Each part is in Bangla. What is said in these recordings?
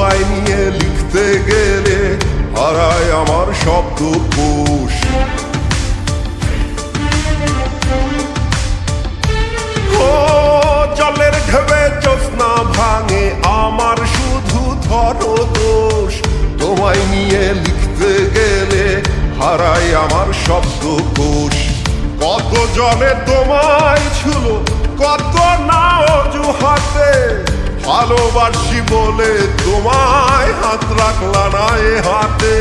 তোমায় নিয়ে লিখতে গেলে হারায় আমার শব্দকোষ। ও জলের ঢেবে জ্যোৎস্না ভাঙে আমার শুধু ধরো দোষ। তোমায় নিয়ে লিখতে গেলে হারায় আমার শব্দকোষ। কত জনে তোমায় ছিল কত না অজুহাতে, ভালোবাসি বলে তোমায় হাত রাখলা না এ হাতে,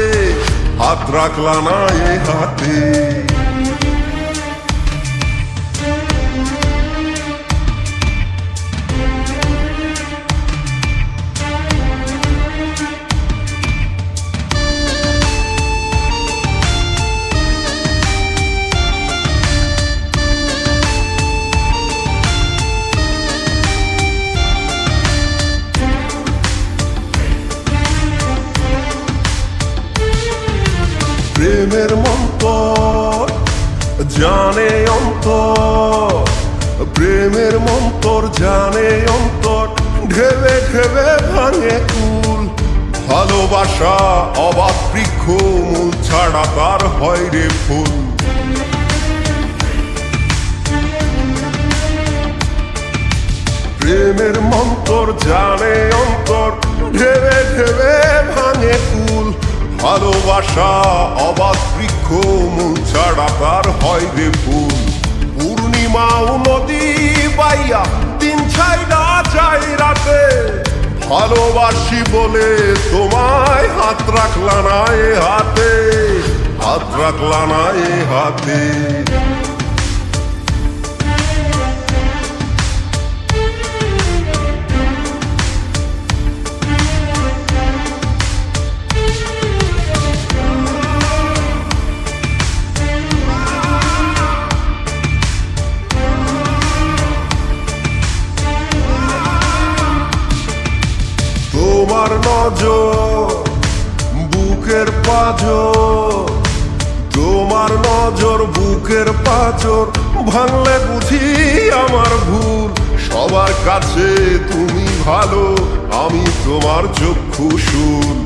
হাত রাখলা না এ হাতে। প্রেমের মন্তর জানে অন্তর, প্রেমের মন্তর জানে অন্তর, ঢেবে ঢেবে ভাঙে কুল। ভালোবাসা অবাক বৃক্ষ, মূল ছাড়া তার হয় রে ফুল। প্রেমের মন্তর জানে অন্তর, ঢেবে ঢেবে ভাঙে কুল। ভালোবাসা অবাক বৃক্ষ, মূল ছাড়া তার হয় রে ফুল। পূর্ণিমাও নদী বাইয়া দিন ছাইরা যায় রাতে, ভালোবাসি বলে তোমায় হাত রাখলা না এ হাতে, হাত রাখলা না এ হাতে। তোমার নজর বুকের পাঁজর, তোমার নজর বুকের পাঁজর, ভাঙলে বুঝি আমার ভুল। সবার কাছে তুমি ভালো, আমি তোমার চক্ষু শুল।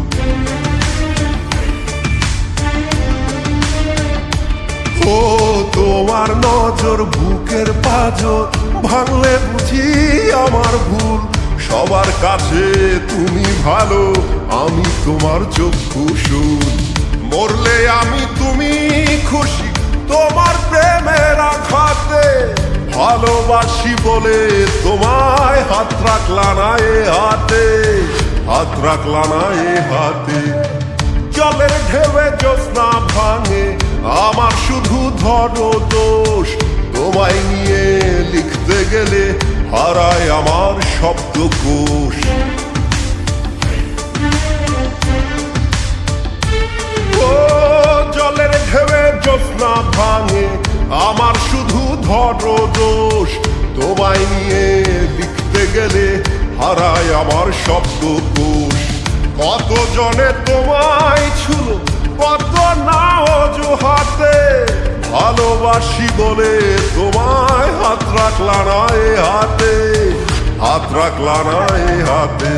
ও তোমার নজর বুকের পাঁজর, ভাঙলে বুঝি আমার ভুল। সবার কাছে তুমি ভালো, আমি তোমার চক্ষু শুল। মরলে আমি তুমি খুশি তোমার প্রেমের আঘাতে, ভালোবাসি বলে তোমায় হাত রাখলা না এ হাতে, হাত রাখলা না এ হাতে। জলের ঢেবে জ্যোৎস্না ভাঙে আমার শুধু ধরো দোষ। তোমায় নিয়ে লিখতে গেলে হারায় আমার শব্দকোষ। ও জলের ঢেবে জ্যোৎস্না ভাঙে আমার শুধু ধরো দোষ। তোমায় নিয়ে লিখতে গেলে হারায় আমার শব্দকোষ। কত জনে তোমায় ছিল কত না অজুহাতে, ভালোবাসি বলে তোমায় হাত রাখলা না এ হাতে, হাত রাখলা না এ হাতে।